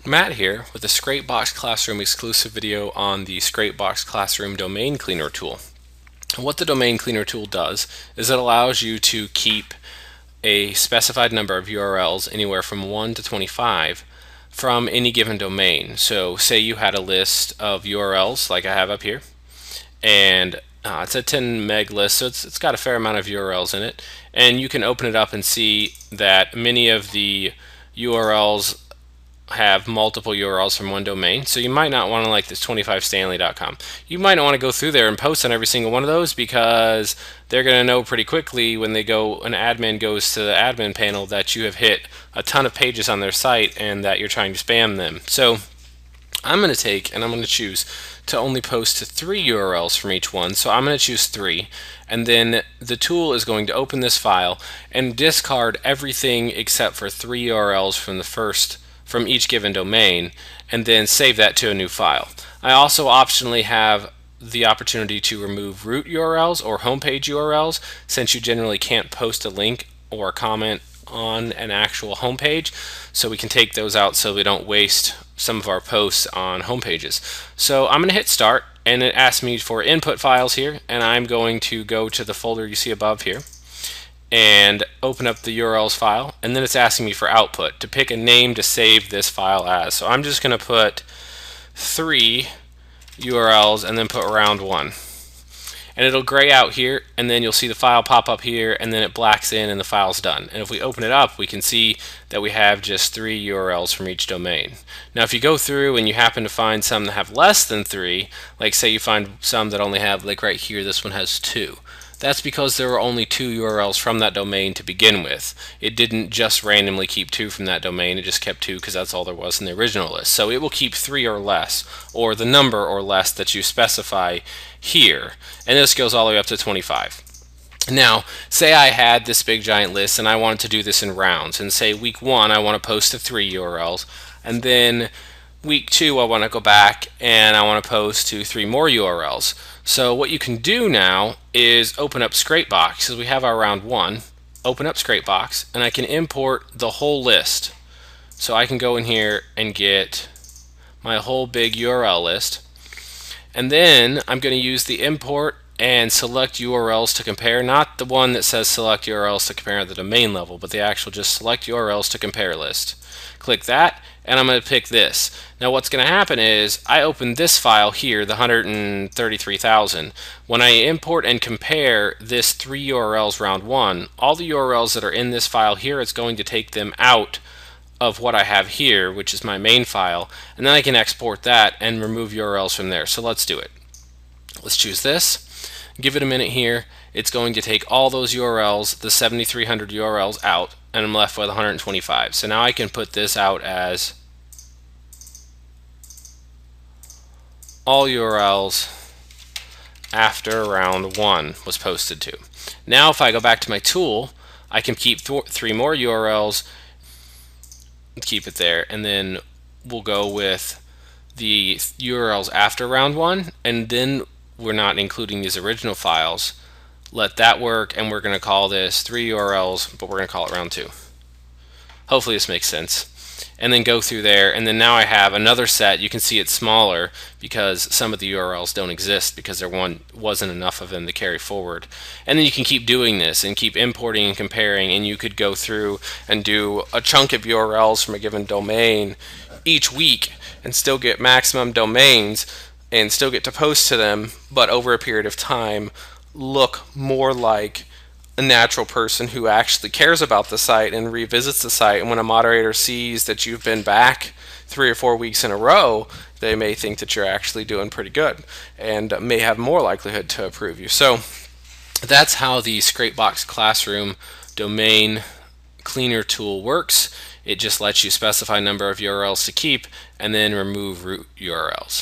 Matt here with a Scrapebox Classroom exclusive video on the Scrapebox Classroom Domain Cleaner tool. What the Domain Cleaner tool does is it allows you to keep a specified number of URLs anywhere from 1 to 25 from any given domain. So say you had a list of URLs like I have up here, and it's a 10 meg list, so it's got a fair amount of URLs in it, and you can open it up and see that many of the URLs have multiple URLs from one domain. So you might not want to, like this 25stanley.com. You might not want to go through there and post on every single one of those, because they're going to know pretty quickly when an admin goes to the admin panel that you have hit a ton of pages on their site and that you're trying to spam them. So I'm going to choose to only post to 3 URLs from each one. So I'm going to choose 3, and then the tool is going to open this file and discard everything except for 3 URLs from each given domain, and then save that to a new file. I also optionally have the opportunity to remove root URLs or homepage URLs, since you generally can't post a link or a comment on an actual homepage. So we can take those out so we don't waste some of our posts on homepages. So I'm going to hit start, and it asks me for input files here, and I'm going to go to the folder you see above here and open up the URLs file, and then it's asking me for output to pick a name to save this file as. So I'm just going to put 3 URLs and then put round 1. And it'll gray out here, and then you'll see the file pop up here, and then it blacks in and the file's done. And if we open it up, we can see that we have just 3 URLs from each domain. Now if you go through and you happen to find some that have less than 3, like say you find some that only have, like right here, this one has 2. That's because there were only 2 URLs from that domain to begin with. It didn't just randomly keep 2 from that domain, it just kept 2 because that's all there was in the original list. So it will keep 3 or less, or the number or less that you specify here. And this goes all the way up to 25. Now, say I had this big giant list and I wanted to do this in rounds, and say week 1 I want to post to 3 URLs, and then week 2 I want to go back and I want to post to 3 more URLs. So what you can do now is open up Scrapebox, because we have our round 1. Open up Scrapebox, and I can import the whole list. So I can go in here and get my whole big URL list, and then I'm going to use the import and select URLs to compare, not the one that says select URLs to compare at the domain level, but the actual just select URLs to compare list. Click that, and I'm going to pick this. Now what's going to happen is I open this file here, the 133,000. When I import and compare this 3 URLs round 1, all the URLs that are in this file here, it's going to take them out of what I have here, which is my main file, and then I can export that and remove URLs from there. So let's do it. Let's choose this. Give it a minute here. It's going to take all those URLs, the 7,300 URLs, out, and I'm left with 125. So now I can put this out as all URLs after round 1 was posted to. Now if I go back to my tool, I can keep 3 more URLs, keep it there, and then we'll go with the URLs after round 1, and then we're not including these original files. Let that work, and we're going to call this 3 URLs, but we're going to call it round 2. Hopefully this makes sense. And then go through there, and then now I have another set. You can see it's smaller because some of the URLs don't exist because there wasn't enough of them to carry forward. And then you can keep doing this and keep importing and comparing, and you could go through and do a chunk of URLs from a given domain each week and still get maximum domains and still get to post to them, but over a period of time look more like a natural person who actually cares about the site and revisits the site. And when a moderator sees that you've been back 3 or 4 weeks in a row, they may think that you're actually doing pretty good and may have more likelihood to approve you. So that's how the Scrapebox Classroom Domain Cleaner tool works. It just lets you specify a number of URLs to keep and then remove root URLs.